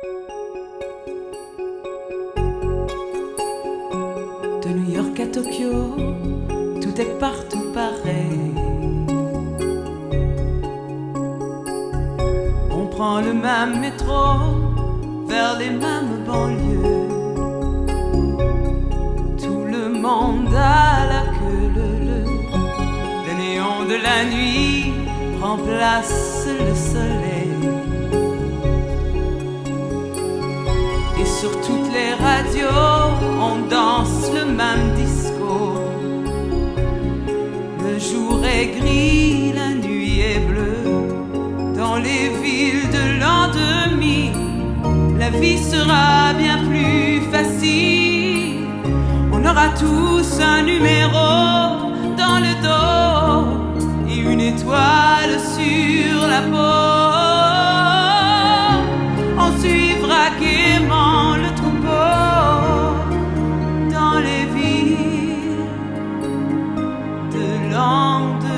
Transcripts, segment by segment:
De New York à Tokyo, tout est partout pareil. On prend le même métro vers les mêmes banlieues. Tout le monde a la queue leu. Le néon de la nuit remplace le soleil. Et sur toutes les radios, on danse le même disco. Le jour est gris, la nuit est bleue. Dans les villes de l'an 2000, la vie sera bien plus facile. On aura tous un numéro dans le dos et une étoile sur la peau. On suivra gaiement le troupeau dans les villes de l'an 2000.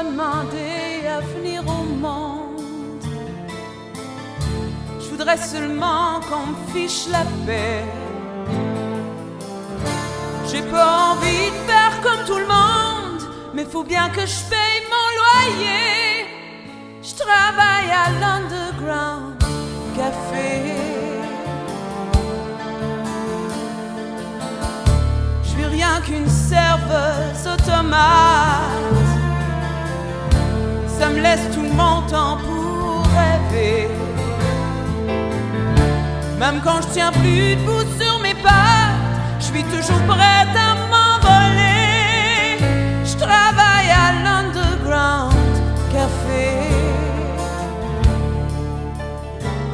demander à venir au monde. Je voudrais seulement qu'on me fiche la paix. J'ai pas envie de faire comme tout le monde, mais faut bien que je paye mon loyer. Je travaille à l'Underground Café. Je suis rien qu'une serveuse automate. Ça me laisse tout mon temps pour rêver. Même quand je tiens plus debout sur mes pattes, je suis toujours prête à m'envoler. Je travaille à l'Underground Café.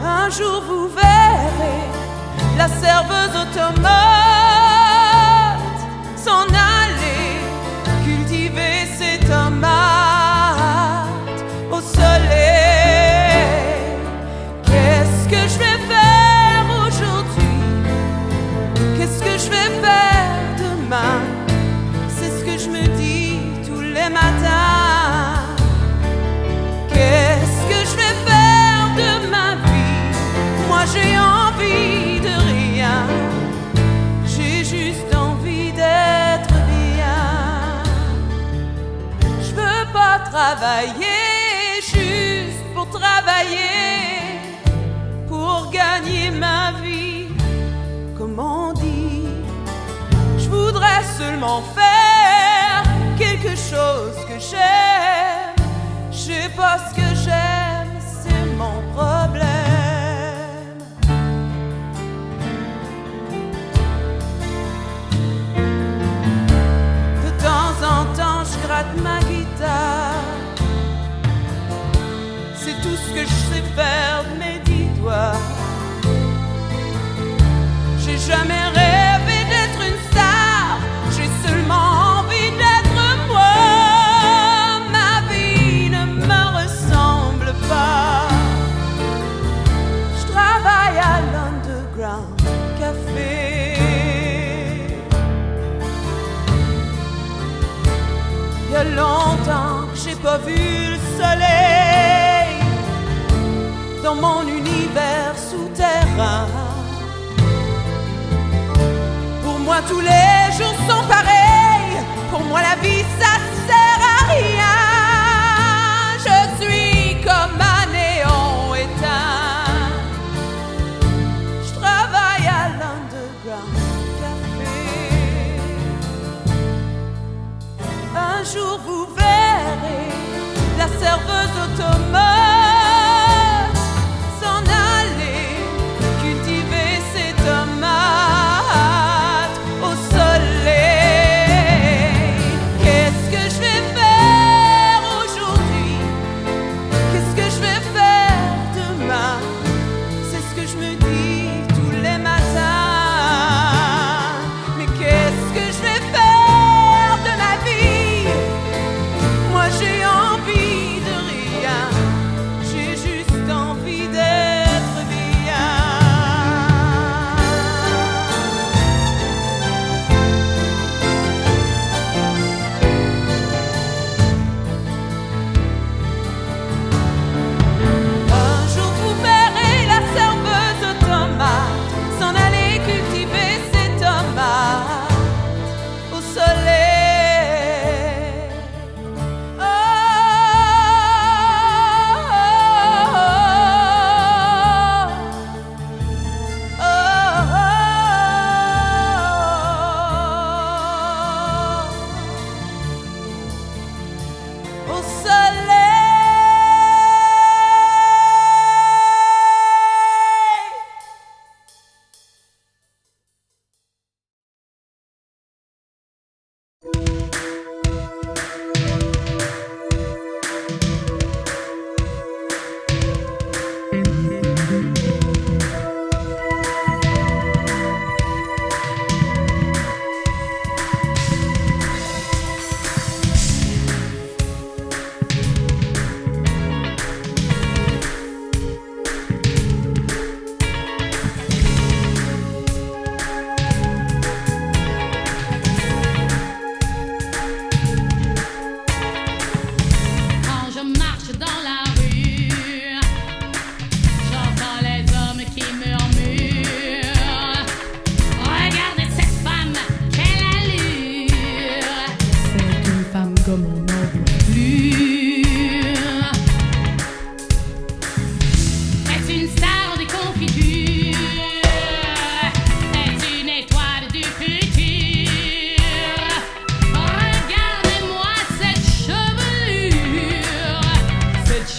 Un jour vous verrez la serveuse automate s'en aller cultiver ses tomates au soleil. Qu'est-ce que je vais faire aujourd'hui? Qu'est-ce que je vais faire demain? C'est ce que je me dis tous les matins. Qu'est-ce que je vais faire de ma vie? Moi j'ai envie de rien. J'ai juste envie d'être bien. Je veux pas travailler juste pour travailler, pour gagner ma vie, comme on dit. Je voudrais seulement faire quelque chose que j'aime. Je sais pas ce que j'aime, c'est mon problème. De temps en temps, je gratte ma guitare. C'est tout ce que je sais faire de mes 10 doigts. J'ai jamais rêvé d'être une star. J'ai seulement envie d'être moi. Ma vie ne me ressemble pas. Je travaille à l'Underground Café. Il y a longtemps que j'ai pas vu le soleil dans mon univers souterrain. Pour moi tous les jours sont pareils. Pour moi la vie ça sert à rien. Je suis comme un néon éteint. Je travaille à l'Underground Café. Un jour vous verrez la serveuse automate s'en aller cultiver ses tomates au soleil. Qu'est-ce que je vais faire aujourd'hui? Qu'est-ce que je vais faire demain? C'est ce que je me dis tous les matins. Mais qu'est-ce que je vais faire de ma vie? Moi j'ai envie de rien.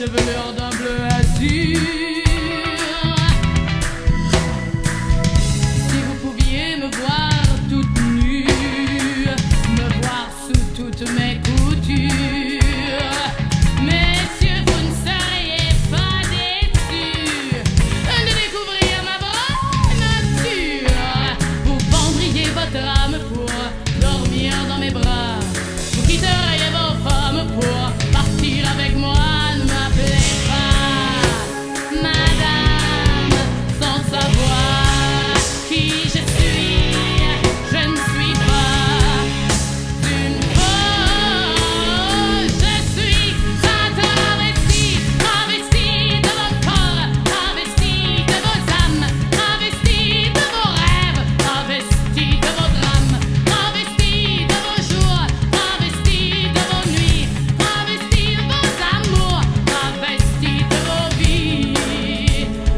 chevelure d'un bleu azur. Si vous pouviez me voir toute nue, me voir sous toutes mes coutures, messieurs, vous ne seriez pas déçus de découvrir ma vraie nature. Vous vendriez votre âme pour dormir dans mes bras. Vous quitteriez vos femmes pour partir avec moi. Ne m'appelez pas madame sans savoir qui je suis. Je ne suis pas une folle. Je suis un travesti, travesti de vos corps, travesti de vos âmes, travesti de vos rêves, travesti de vos drames, travesti de vos jours, travesti de vos nuits, travesti de vos amours, travesti de vos vies.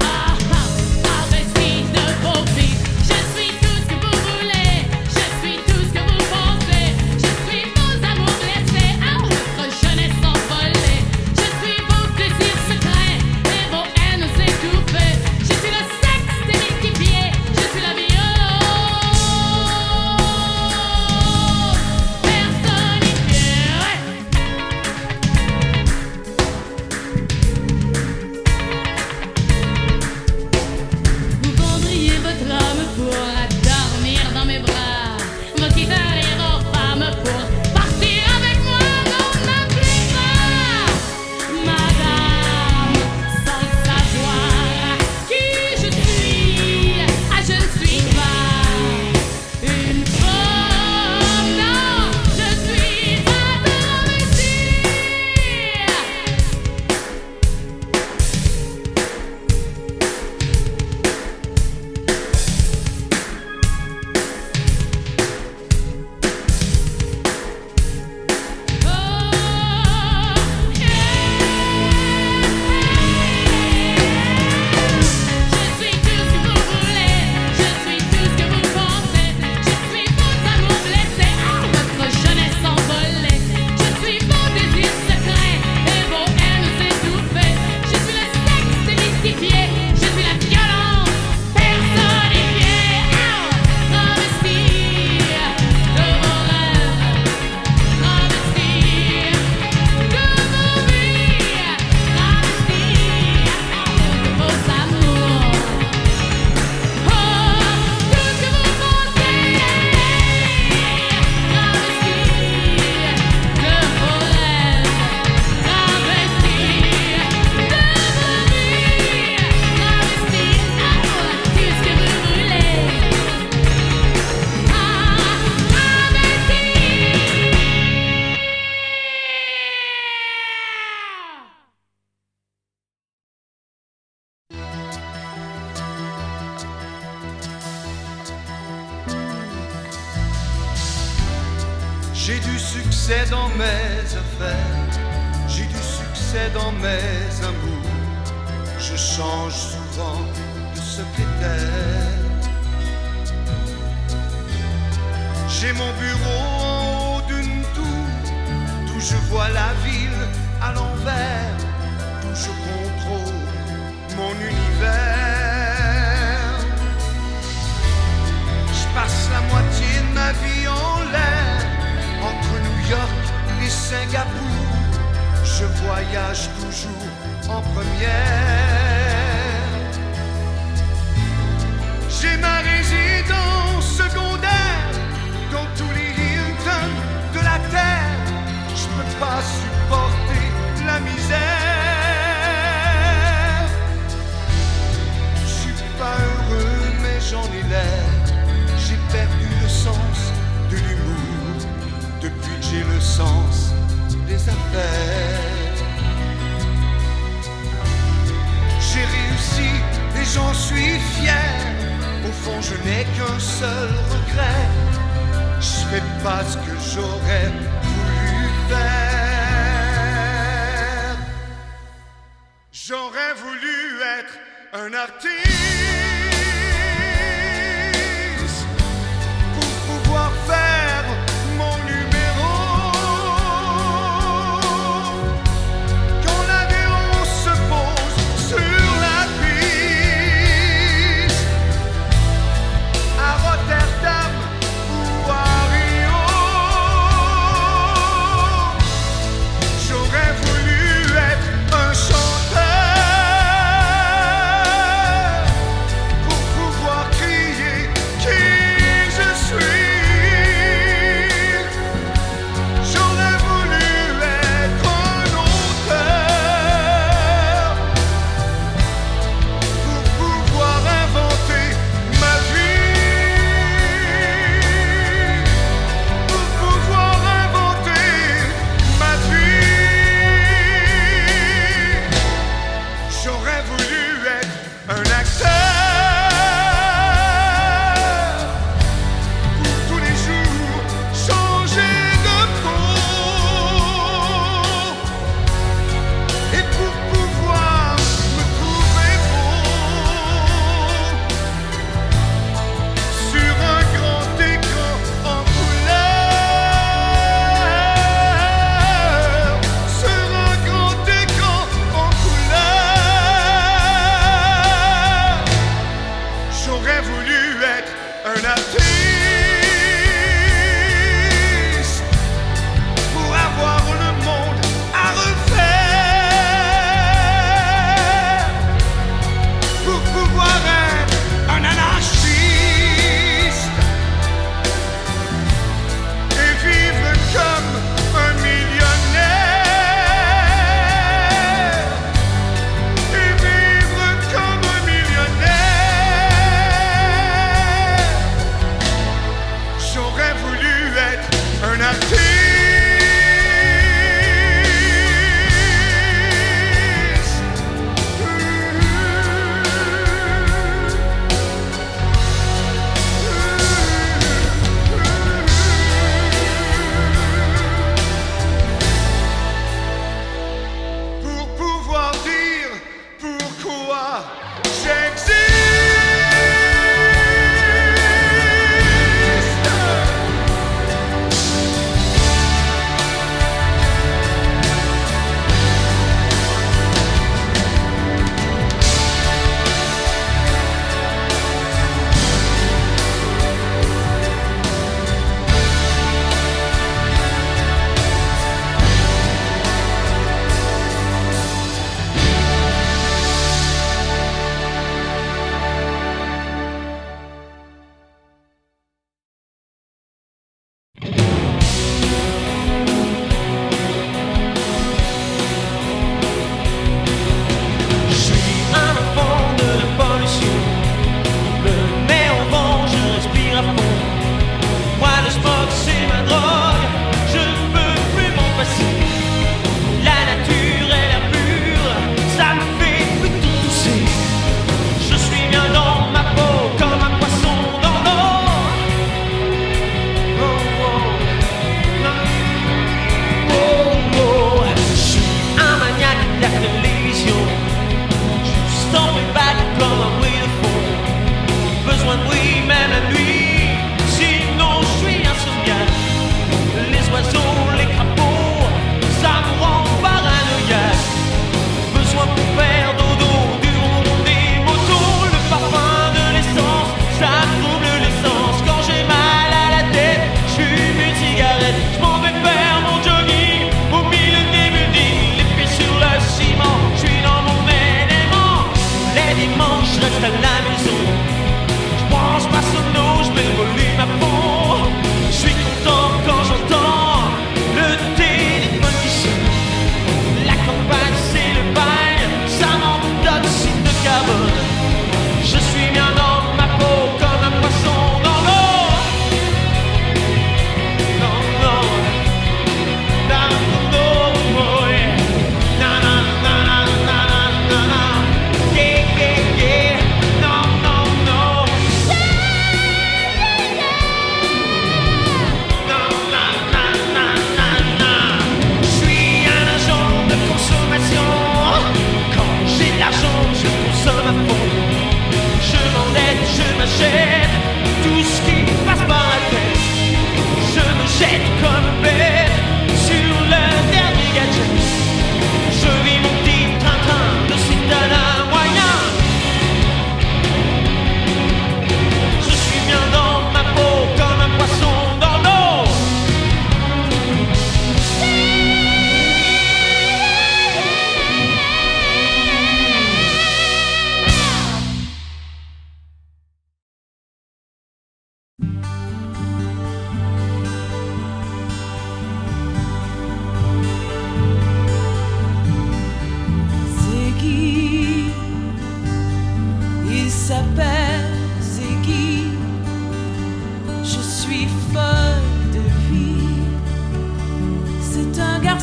Ah ah, travesti de vos vies. Je suis tout ce que vous voulez, je suis tout ce que vous pensez, je suis vos amours blessés, à votre jeunesse envolée. Je suis vos désirs secrets et vos haines étouffées. Je suis le sexe démystifié, je suis la violence personnifiée. Vous vendriez votre âme pour dormir dans mes bras. Vous quitteriez vos femmes pour partir avec moi. Non, n'appelez pas madame sans savoir qui je suis. Ah, je ne suis pas une femme. Non, je suis un travesti. Je suis tout ce que vous voulez, je suis tout ce que vous pensez, je suis vos amours blessés, à votre jeunesse envolée. Je suis vos désirs secrets et vos haines étouffées. Je suis le sexe démystifié, je suis la violence personnifiée. Travesti de vos rêves, travesti de vos vies, travesti de vos amours. Oh, tout ce que vous pensez, travesti de vos rêves, travesti de vos vies, travesti tout ce que vous voulez. J'ai du succès dans mes affaires, j'ai du succès dans mes amours. Je change souvent de secrétaire. J'ai mon bureau en haut d'une tour, d'où je vois la ville à l'envers, d'où je contrôle mon univers. Je passe la moitié de ma vie en l'air, entre New York et Singapour. Je voyage toujours en première. J'ai ma résidence secondaire dans tous les Hilton de la terre. Je peux pas supporter la misère. Je suis pas heureux mais j'en ai l'air. J'ai perdu le sens de l'humour depuis que j'ai le sens des affaires. J'ai réussi et j'en suis fier. Au fond je n'ai qu'un seul regret. Je fais pas ce que j'aurais voulu faire. J'aurais voulu être un artiste pour pouvoir faire mon numéro. Quand l'avion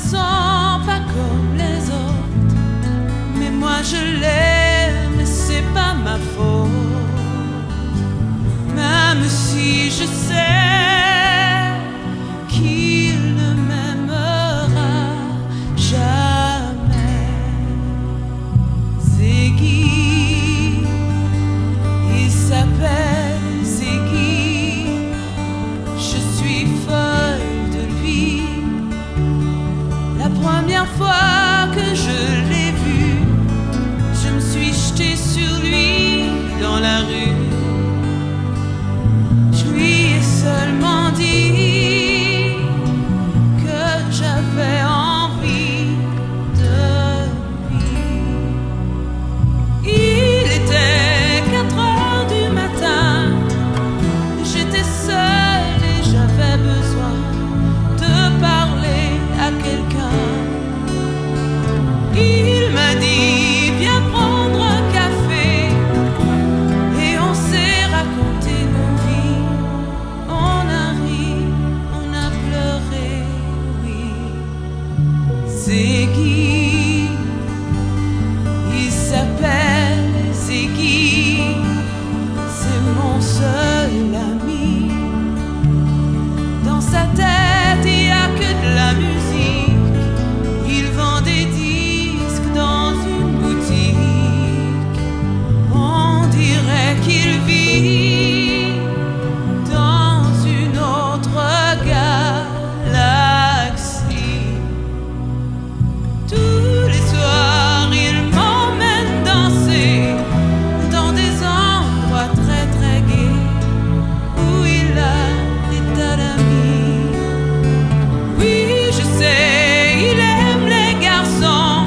garçon pas comme les autres, mais moi je l'aime, c'est pas ma faute. Même si je sais qu'il ne m'aimera jamais. Ziggy, il s'appelle Ziggy, je suis folle de lui. La première fois que je l'ai vu, je me suis jetée sur lui dans la rue. Je lui ai seulement dit que j'avais envie de lui. Il était 4 heures du matin, j'étais seule et j'avais besoin de parler à quelqu'un. Il m'a dit viens prendre un café, et on s'est raconté nos vies. On a ri, on a pleuré, oui. Ziggy, il s'appelle Ziggy, c'est mon seul ami. Dans sa tête il y a que de la musique. Il vend des disques dans une boutique. On dirait qu'il vit dans une autre galaxie. Tous les soirs il m'emmène danser dans des endroits très très gais où il a des tas d'amis. Oui, je sais, il aime les garçons.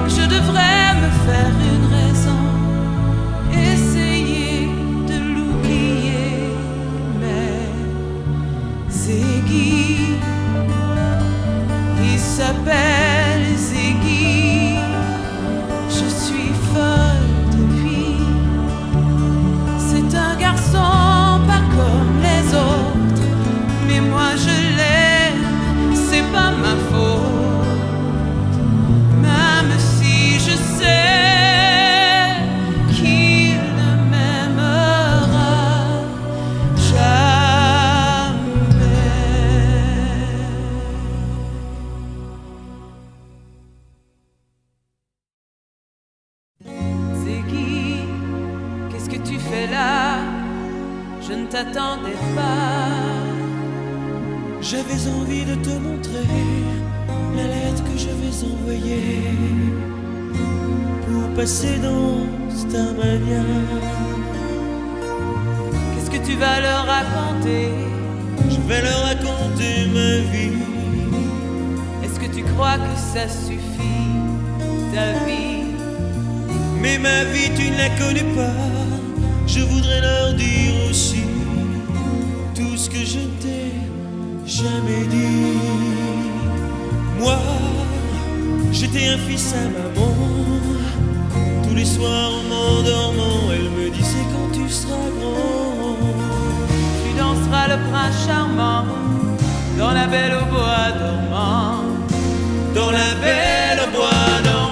Je devrais me faire une raison, essayer de l'oublier. Mais Ziggy, il s'appelle Ziggy, je suis folle de lui. C'est un garçon pas comme les autres, mais moi je l'aime, c'est pas ma faute. Même si je sais qu'il ne m'aimera jamais. Ziggy, qu'est-ce que tu fais là? Je ne t'attendais pas. J'avais envie de te montrer la lettre que je vais envoyer pour passer dans Starmania. Qu'est-ce que tu vas leur raconter? Je vais leur raconter ma vie. Est-ce que tu crois que ça suffit, ta vie? Mais ma vie tu ne la connais pas. Je voudrais leur dire aussi tout ce que je t'ai jamais dit. Moi, j'étais un fils à maman. Tous les soirs en m'endormant, elle me disait quand tu seras grand, Tu danseras le prince charmant dans la belle au bois dormant, dans la belle au bois dormant.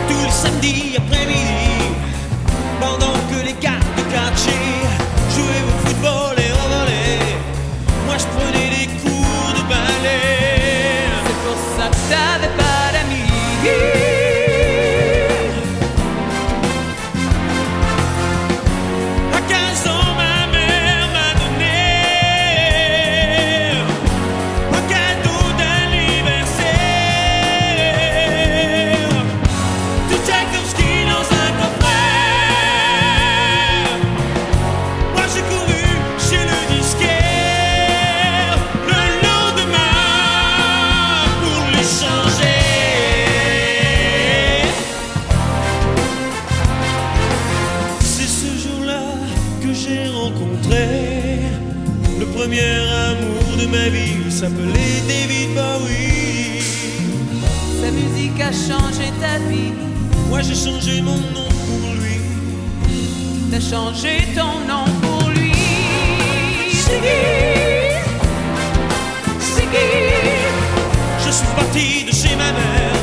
Tous les samedis après-midi, pendant que les gars de quartier jouaient au football et au volley, moi je prenais des cours de ballet. c'est pour ça que t'avais pas d'amis. À 15 ans, ma mère m'a donné un cadeau d'anniversaire. Tout Tchaïkovski dans un coffret. Moi j'ai couru chez le disquaire le lendemain pour l'échanger. C'est ce jour-là que j'ai rencontré le premier amour de ma vie. Il s'appelait David Bowie. Sa musique a changé ta vie. Moi j'ai changé mon nom pour lui. T'as changé ton nom pour lui. Ziggy, Ziggy. Je suis parti de chez ma mère,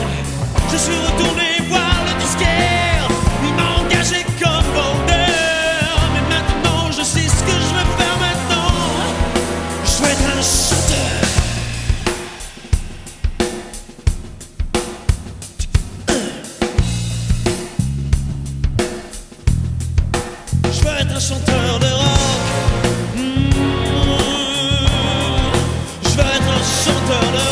je suis retourné voir le disquaire. Il m'a engagé comme vendeur, mais maintenant je sais ce que je veux faire maintenant. Je veux être un chanteur. Je veux être un chanteur de rock. Je veux être un chanteur de rock.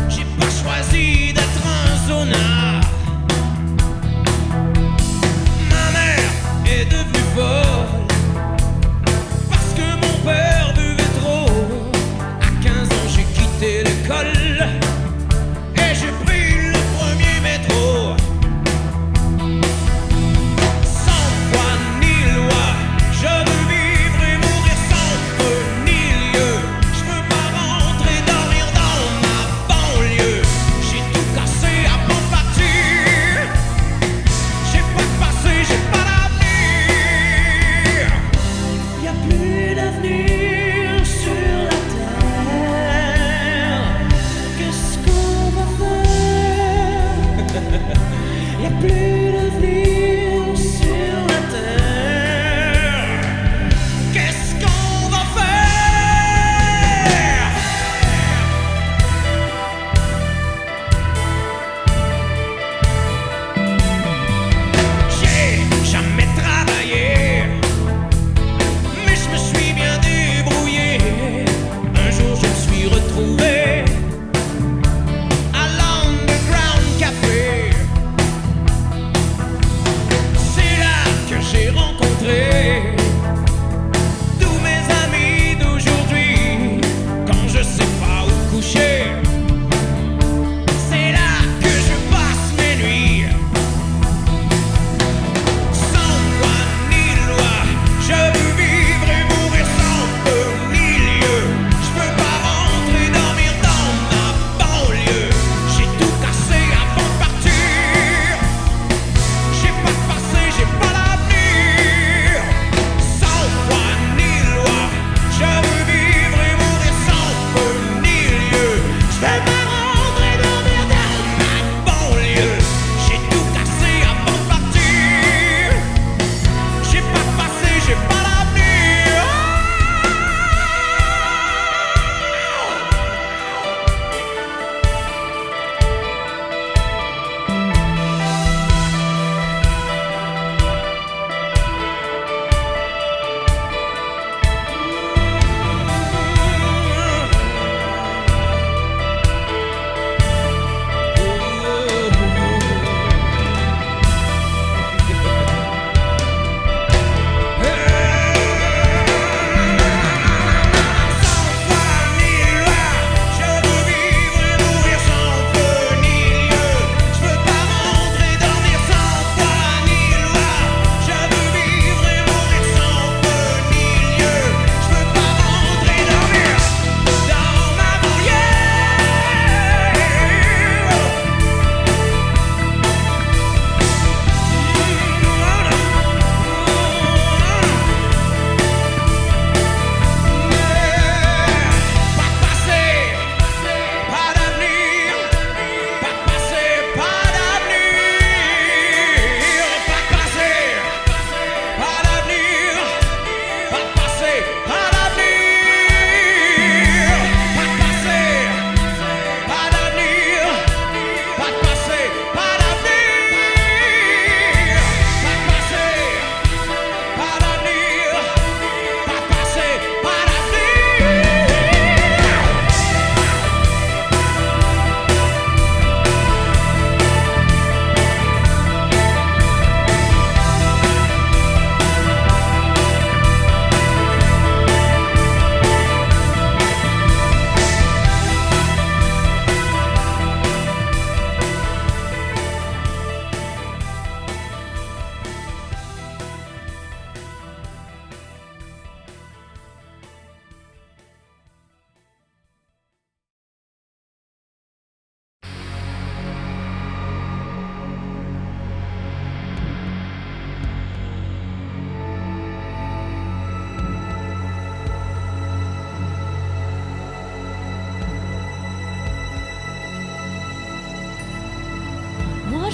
J'ai pas choisi d'être un zonard.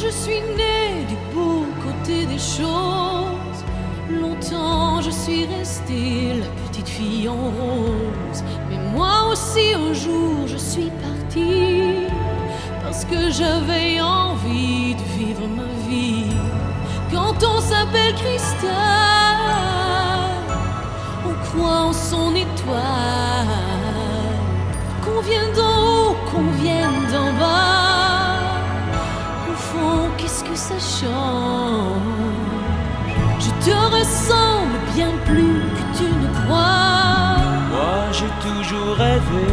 je suis née du beau côté des choses. Longtemps je suis restée la petite fille en rose. Mais moi aussi un jour je suis partie, parce que j'avais envie de vivre ma vie. Quand on s'appelle Cristal, on croit en son étoile. Qu'on vienne d'en haut, qu'on vienne d'en bas, au fond, qu'est-ce que ça change? Je te ressemble bien plus que tu ne crois. Moi j'ai toujours rêvé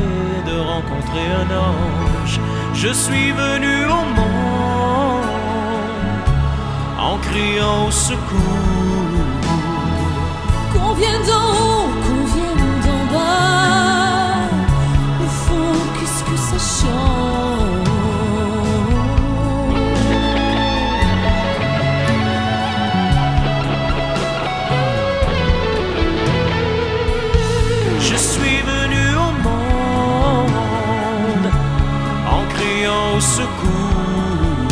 de rencontrer un ange. Je suis venu au monde en criant au secours. Qu'on vienne d'en haut, qu'on vienne d'en bas, au fond, qu'est-ce que ça change? Je suis venu au monde en criant au secours.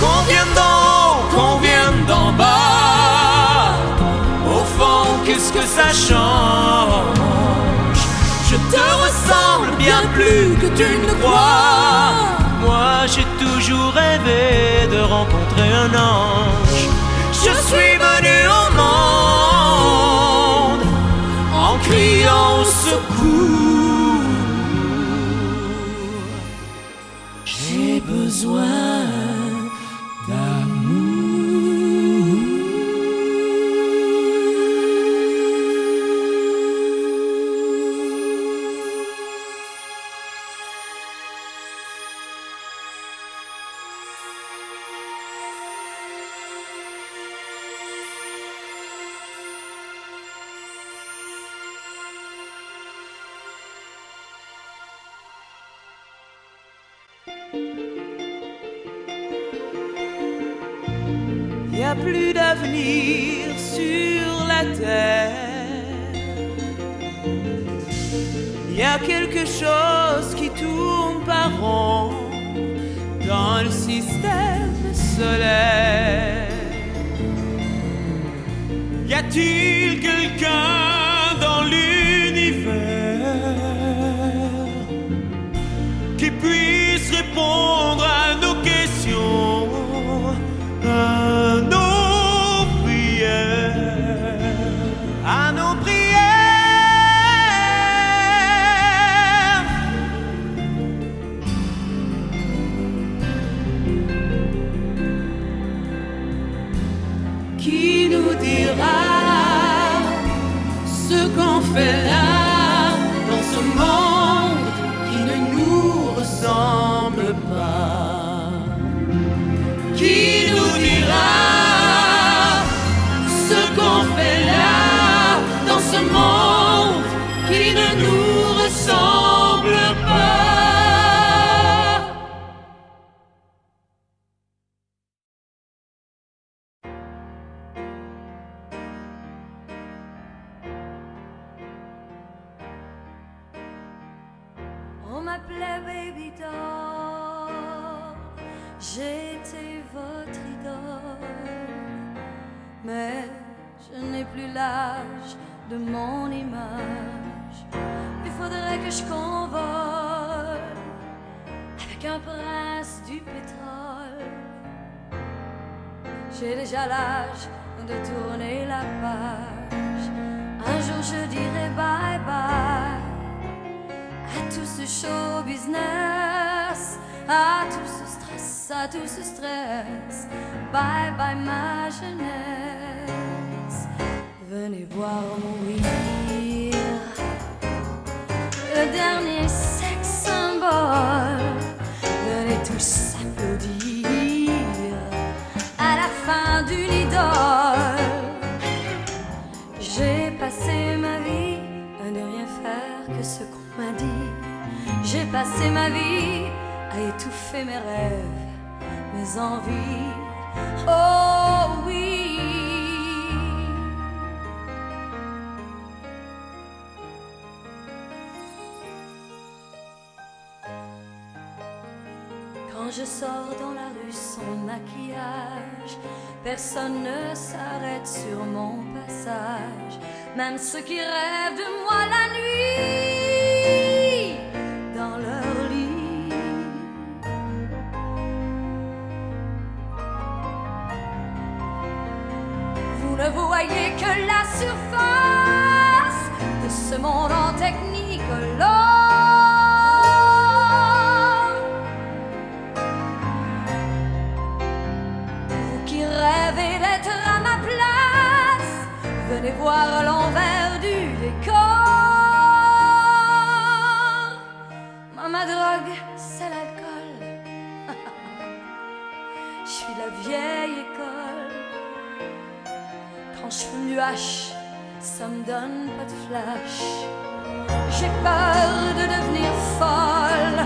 Qu'on vienne d'en haut, qu'on vienne d'en bas, au fond, qu'est-ce que ça change? Je te ressemble bien plus que tu ne crois. Moi j'ai toujours rêvé de rencontrer un ange. Je suis venu au monde en criant au secours. J'ai besoin d'amour. Y a plus d'avenir sur la terre. Y a quelque chose qui tourne par rond dans le système solaire. Y a-t-il quelqu'un dans l'univers qui puisse répondre à nos questions, à nos prières, à nos prières? Qui nous dira ce qu'on fait là, dans ce monde qui ne nous ressemble pas? Qui nous dira ce qu'on fait là, dans ce monde qui ne nous ressemble pas? On m'appelait Baby Doll, j'étais votre idole, mais je n'ai plus l'âge de mon image. Il faudrait que je convole avec un prince du pétrole. J'ai déjà l'âge de tourner la page. Un jour je dirai bye bye à tout ce show business, à tout ce stress, à tout ce stress. Bye bye ma jeunesse. Venez voir mourir le dernier sex symbole. Venez tous applaudir à la fin d'une idole. J'ai passé ma vie à ne rien faire que ce qu'on m'a dit. J'ai passé ma vie à étouffer mes rêves, mes envies. Oh oui. Quand je sors dans la rue sans maquillage, personne ne s'arrête sur mon passage, même ceux qui rêvent de moi la nuit dans leur lit. Vous ne voyez que la surface de ce monde en technicolore. Venez voir l'envers du décor. Ma drogue, c'est l'alcool. Je suis la vieille école. Quand je fume du hache, ça me donne pas de flash. J'ai peur de devenir folle.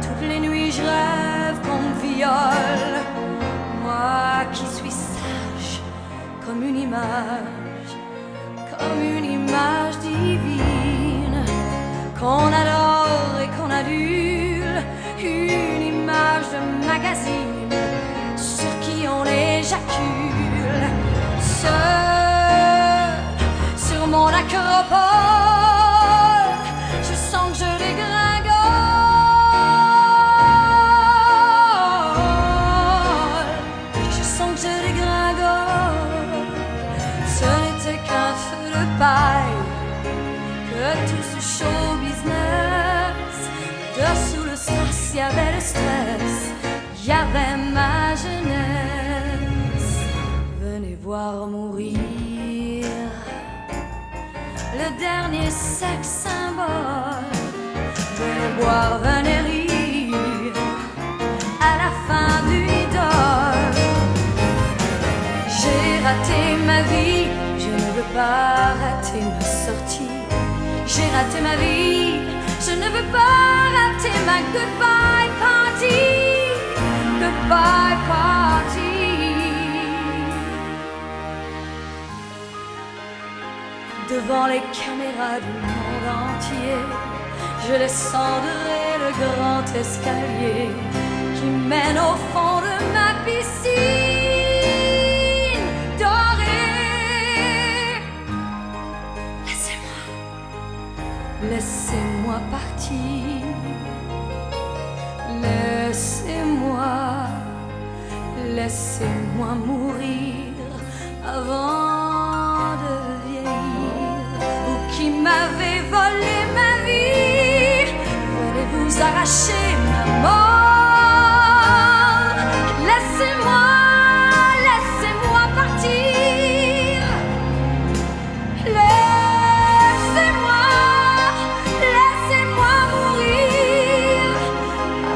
Toutes les nuits, je rêve qu'on me viole. Moi qui suis sage comme une image, comme une image divine, qu'on adore et qu'on adule, une image de magazine sur qui on éjacule. Seul sur mon acropole, je sens que je dégringole. Je sens que je dégringole. Ce n'était qu'un feu de paille, que tout ce show business. Dessous le stress, il y avait le stress, il y avait ma jeunesse. Venez voir mourir le dernier sexe symbole. Venez boire, venez rire à la fin du idole. J'ai raté ma vie, je ne veux pas rater ma sortie. J'ai raté ma vie, je ne veux pas rater ma goodbye party. Goodbye party. Devant les caméras du monde entier, je descendrai le grand escalier qui mène au fond de ma piscine dorée. Laissez-moi partir. Laissez-moi mourir avant de vieillir. Vous qui m'avez volé ma vie, venez vous arracher ma mort. Laissez-moi partir. Laissez-moi mourir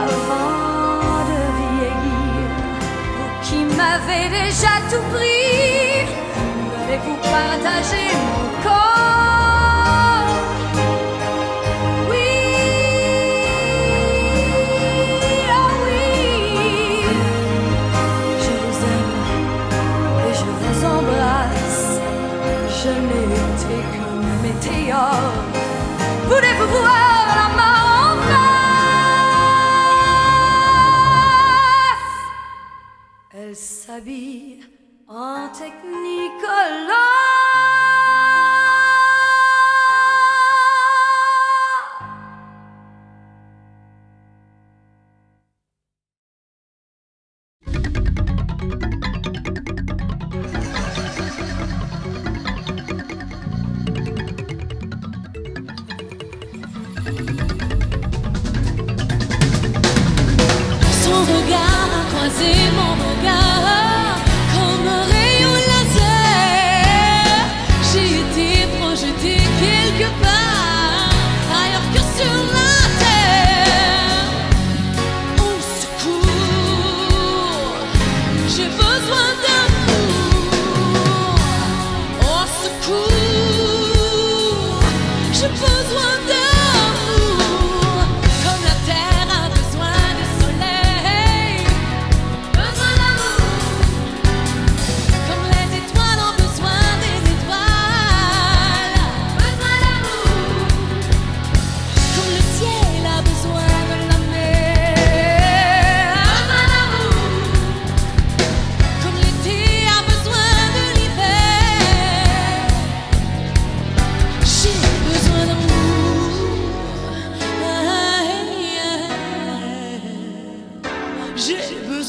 avant de vieillir. Vous qui m'avez déjà tout pris, venez vous partager mon corps. Oui, oh oui, je vous aime et je vous embrasse. Je n'ai été qu'un météore. Voulez-vous voir la mort en face? Elle s'habille en technicolor. Son regard a croisé mon regard comme un rayon laser.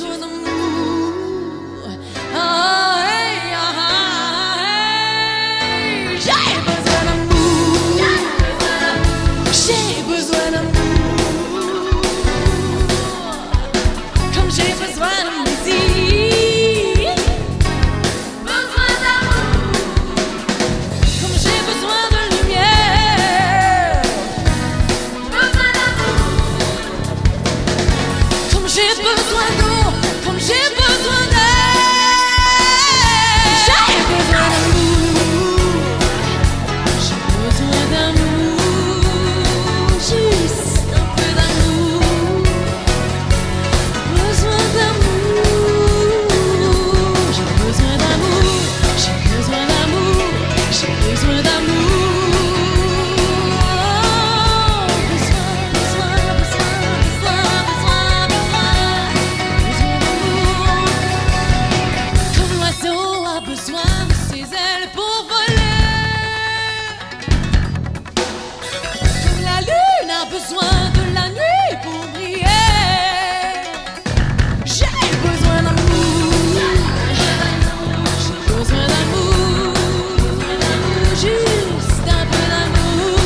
besoin d'amour. Ah, hey, ah, ah, hey. J'ai besoin d'amour. J'ai besoin d'amour. Comme j'ai besoin de plaisir. Besoin d'amour. Comme j'ai besoin de lumière. Besoin d'amour. Comme j'ai besoin d'eau. Comme j'ai besoin d'air. J'ai besoin d'amour. J'ai besoin d'amour. Juste un peu d'amour. Besoin d'amour. J'ai besoin d'amour. J'ai besoin d'amour. J'ai besoin d'amour. Besoin, besoin, besoin, besoin, besoin, besoin d'amour. Comme l'oiseau a besoin de ses ailes pour voler. Comme la lune a besoin de la nuit pour briller. J'ai besoin d'amour. J'ai besoin d'amour. Juste un peu d'amour.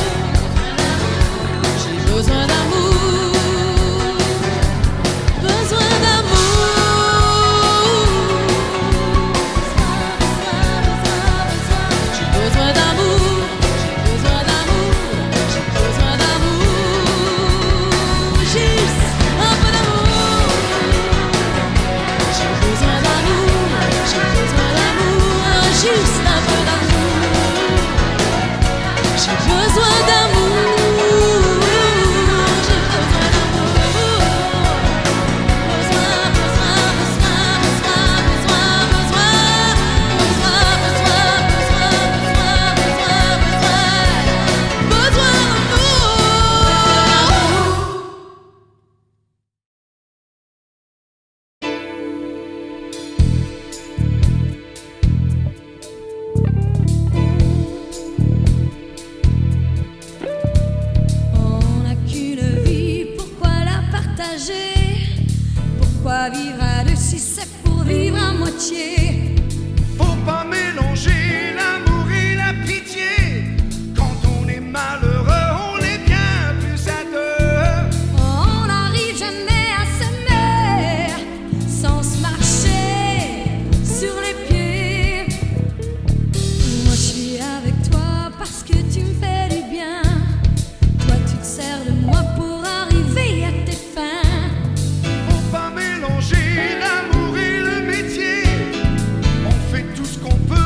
J'ai besoin d'amour. Besoin d'amour. J'ai besoin d'amour. J'ai besoin d'amour. J'ai besoin d'amour. Juste un peu d'amour. J'ai besoin d'amour. J'ai besoin d'amour. Juste un peu d'amour. J'ai besoin d'amour. J'ai besoin d'amour. Besoin, besoin, besoin, besoin, besoin, besoin, besoin, besoin, besoin, besoin, besoin, On n'a qu'une vie, pourquoi la partager? Pourquoi vivre à deux si c'est pour vivre à moitié? Faut pas mélanger l'amour et la pitié. Quand on est malheureux, on est bien plus à deux. On n'arrive jamais à s'aimer sans se marcher sur les pieds. Moi je suis avec toi parce que tu me fais du bien. Toi tu te sers de moi pour arriver à tes fins. Faut pas mélanger l'amour et le métier. On fait tout ce qu'on peut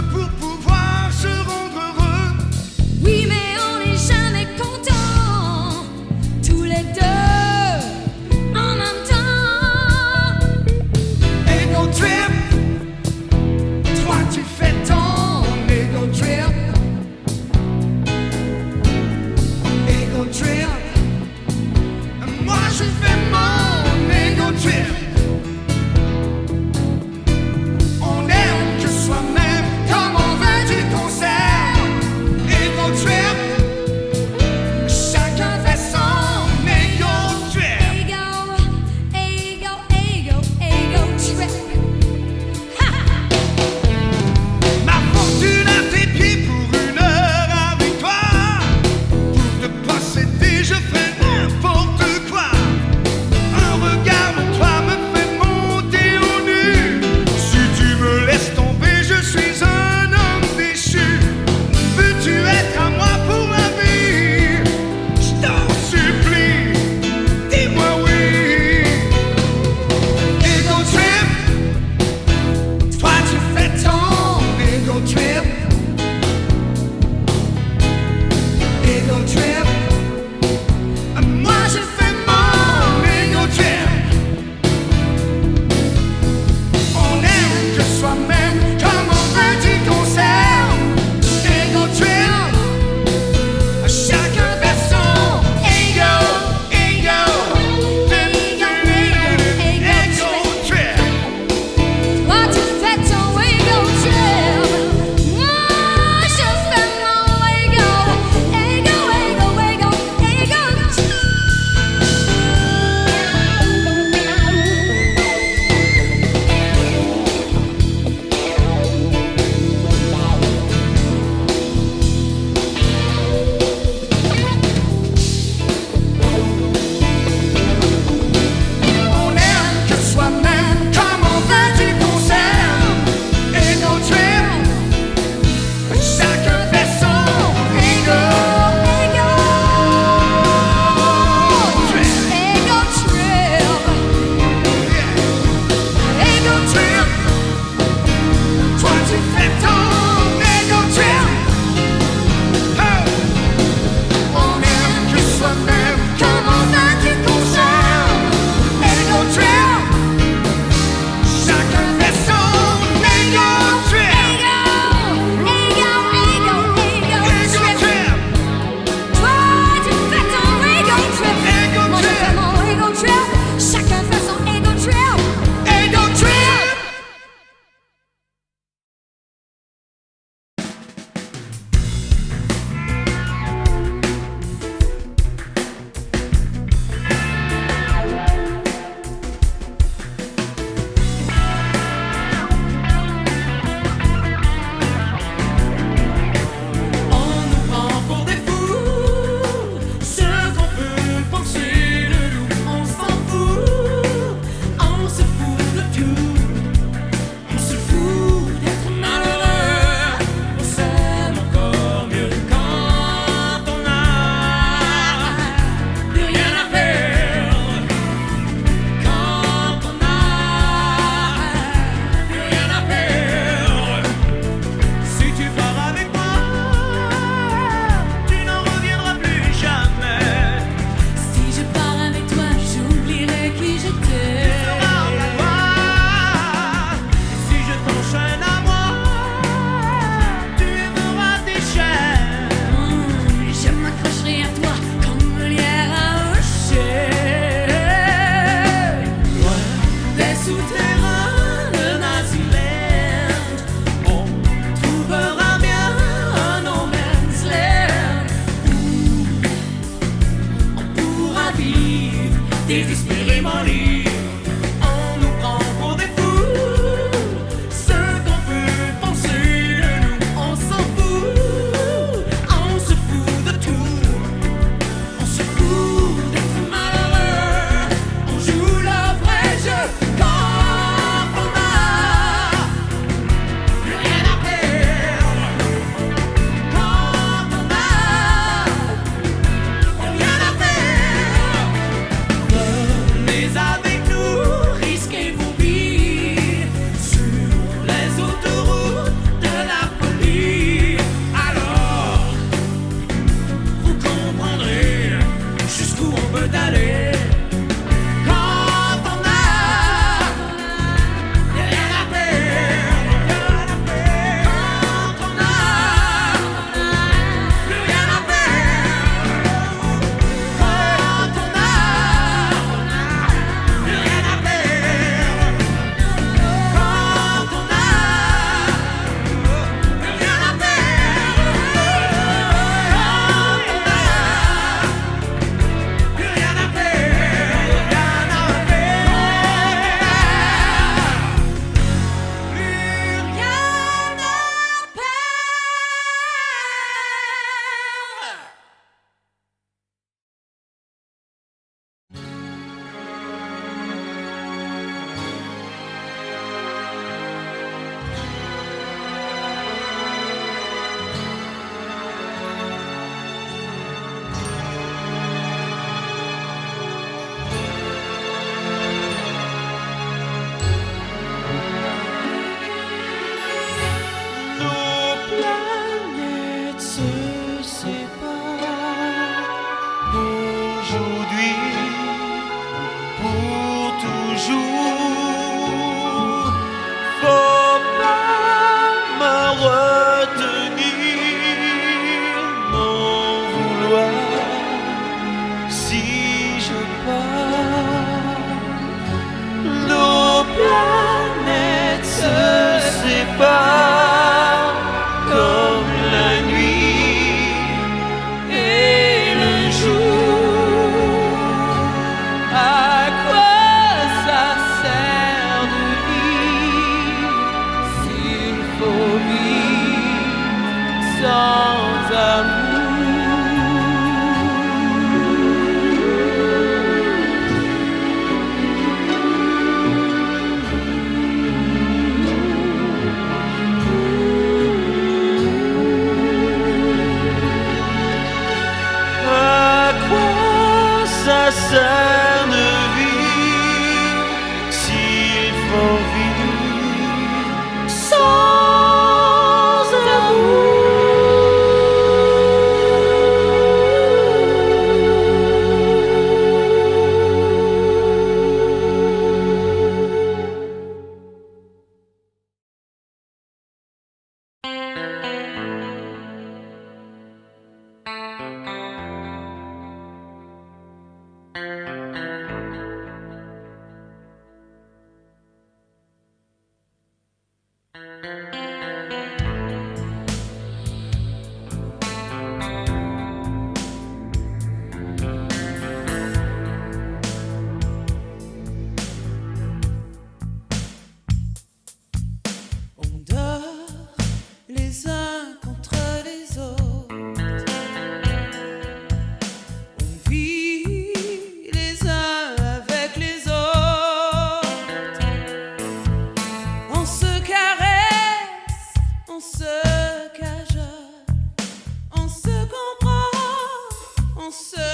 on se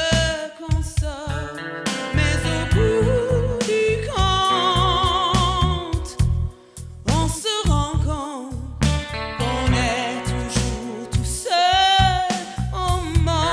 console, mais au bout du compte, on se rend compte qu'on est toujours tout seul au monde.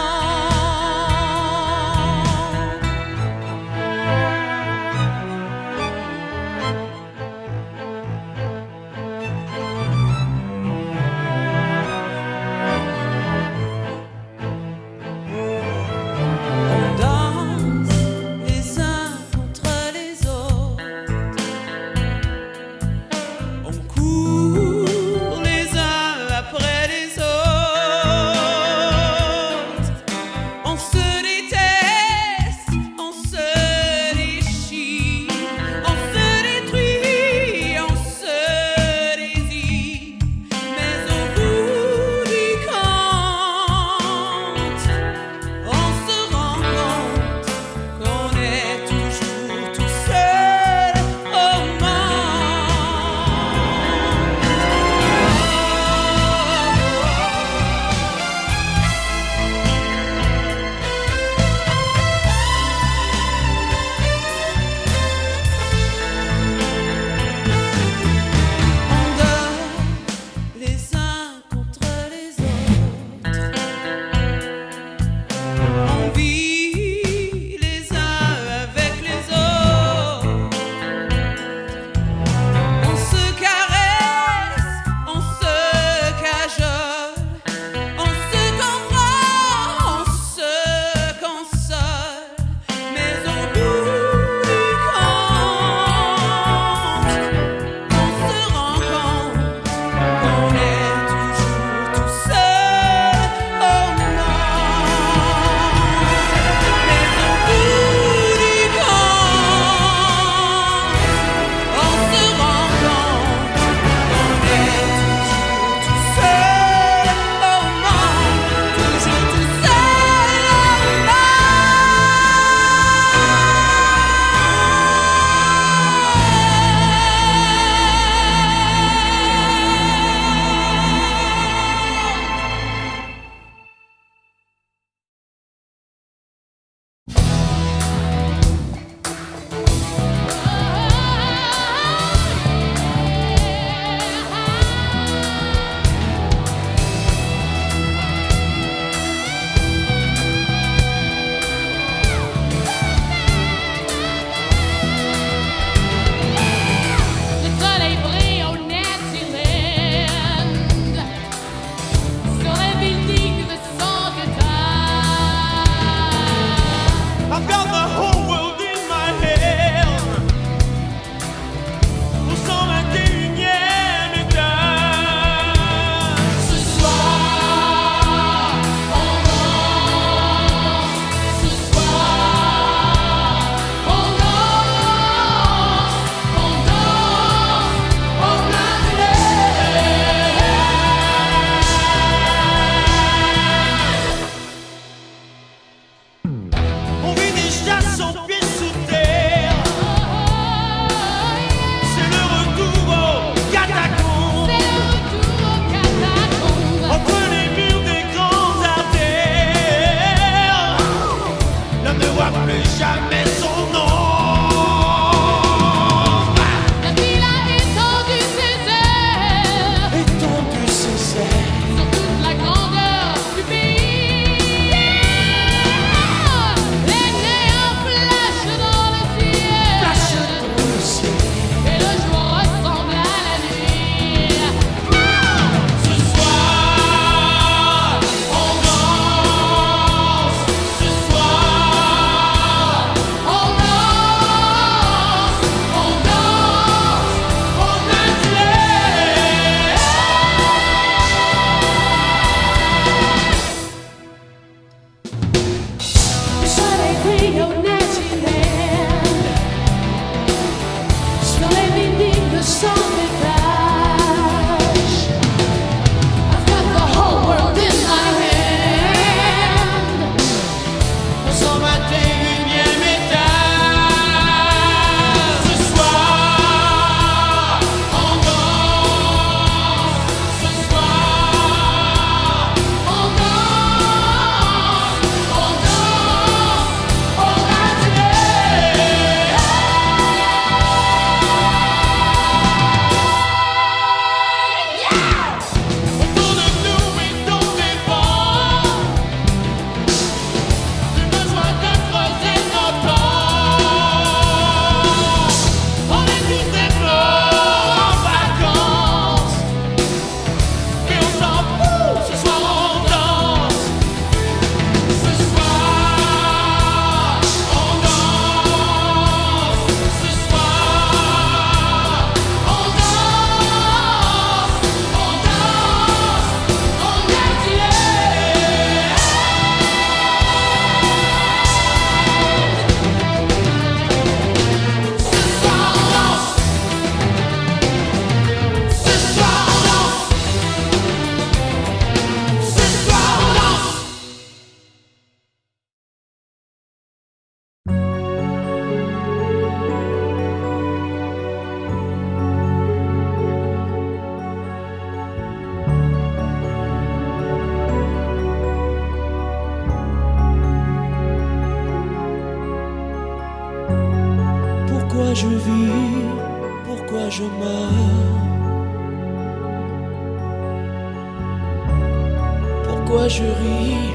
Pourquoi je ris,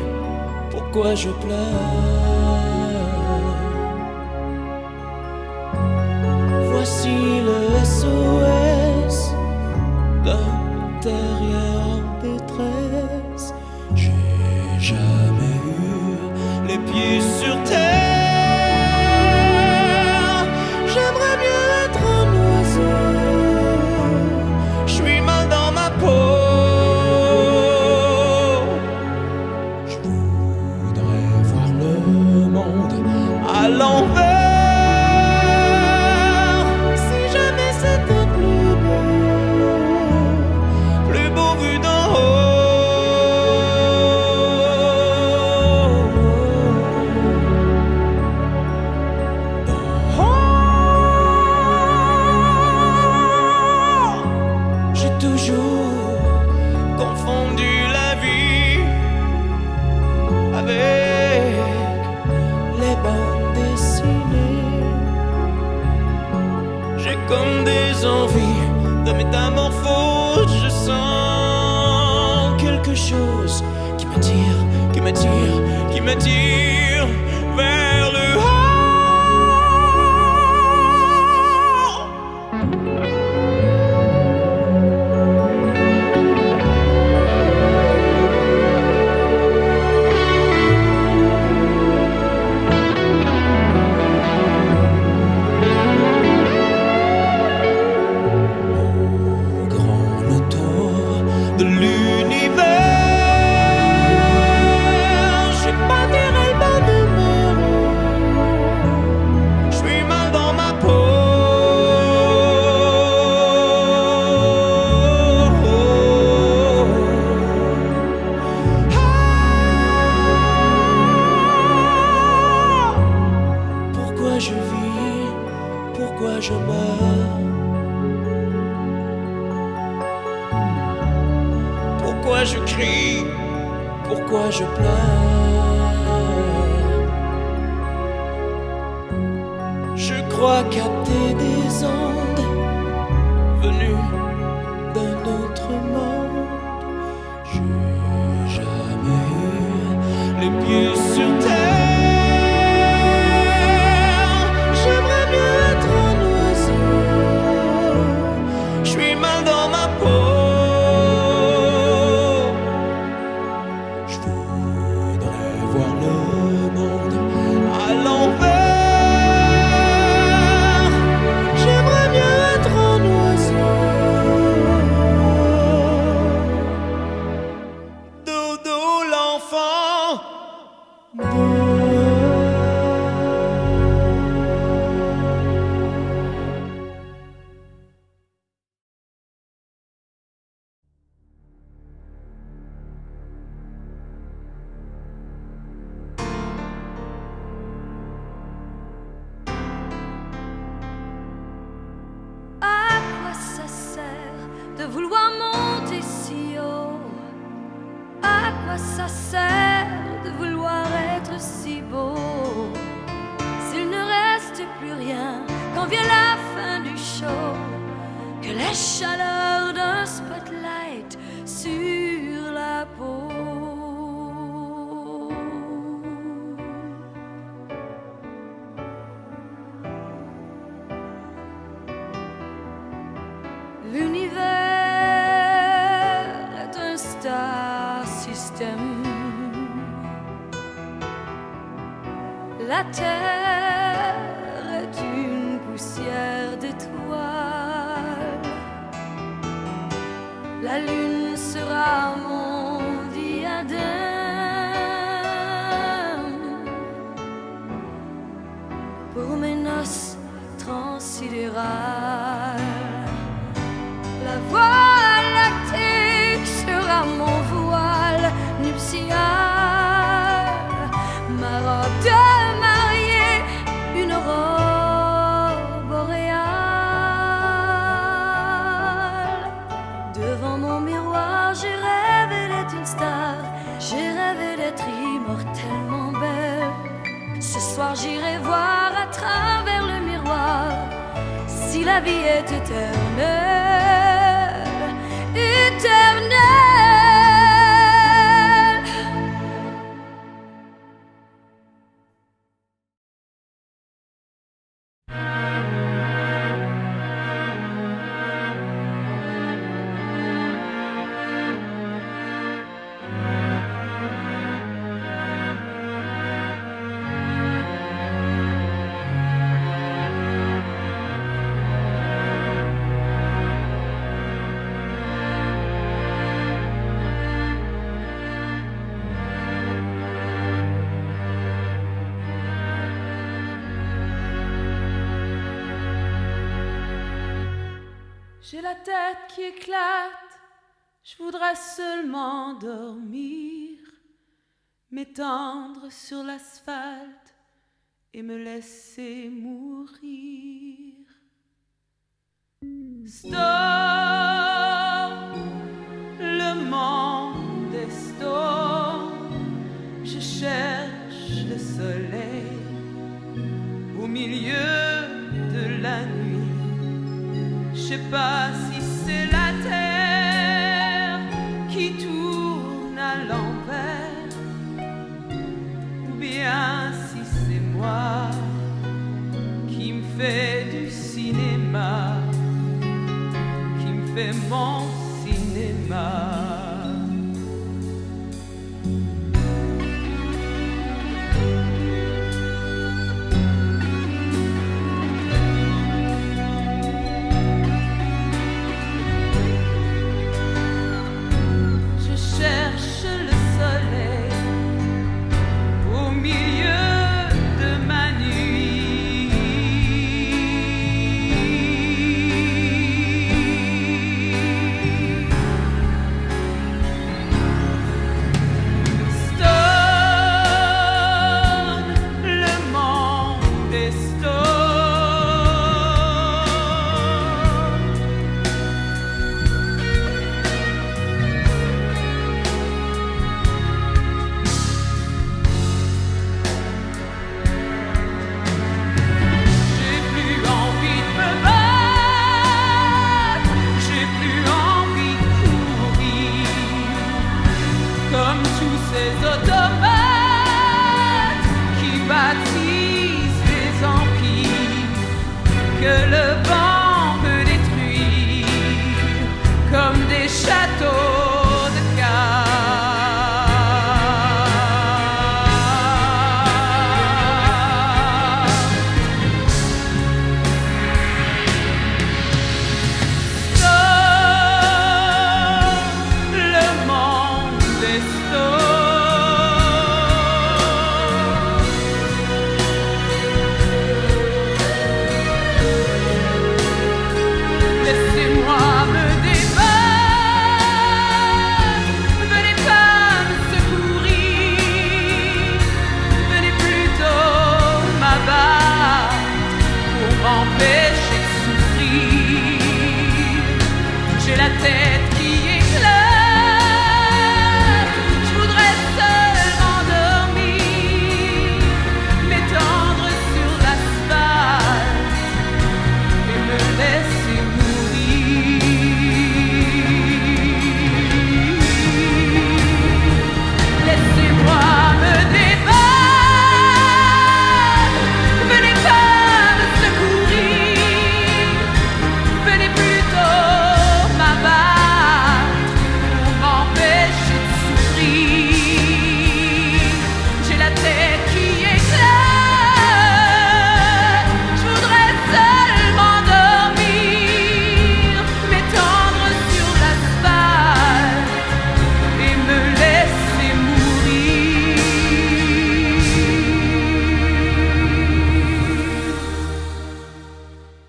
pourquoi je pleure? Voici le SOS d'un terrien en détresse. J'ai jamais eu les pieds sur terre. J'aimerais mieux être un oiseau. Je suis mal dans ma peau. Je voudrais voir le monde à l'envers. Si jamais c'était plus beau vu d'en haut. J'ai toujours confondu la vie avec les bandes dessinées. J'ai comme des envies de métamorphose. Je sens quelque chose qui m'attire, qui m'attire, qui m'attire vers le haut. De l'univers, j'ai pas tiré le bon numéro. Je suis mal dans ma peau. Pourquoi je vis, pourquoi je meurs? Pourquoi je crie, pourquoi je pleure? Je crois capter des ondes venues d'un autre monde. J'ai jamais eu les pieds sur terre. J'aimerais mieux être un oiseau. Je suis mal dans ma peau. Voir le monde à l'envers. J'aimerais mieux être un oiseau. Dodo l'enfant. De vouloir monter si haut, à quoi ça sert de vouloir être si beau? S'il ne reste plus rien quand vient la fin du show, que la chaleur d'un spotlight sur la peau. L'univers est un star system. La terre est une poussière d'étoiles. La lune sera mon diadème pour mes noces transsidérales. La voie lactique sera mon voile nuptial, ma robe de mariée, une aurore boréale. Devant mon miroir, j'ai rêvé d'être une star, j'ai rêvé d'être immortellement belle. Ce soir, j'irai voir à travers le miroir si la vie est éternelle. J'ai la tête qui éclate, je voudrais seulement dormir, m'étendre sur l'asphalte et me laisser mourir. Stop, le monde est stop, je cherche le soleil au milieu de la nuit. Je sais pas si c'est la terre qui tourne à l'envers ou bien si c'est moi qui me fais du cinéma, qui me fait mon cinéma.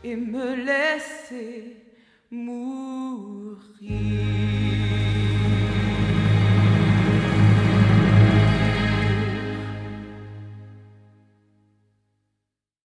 Et me laisser mourir.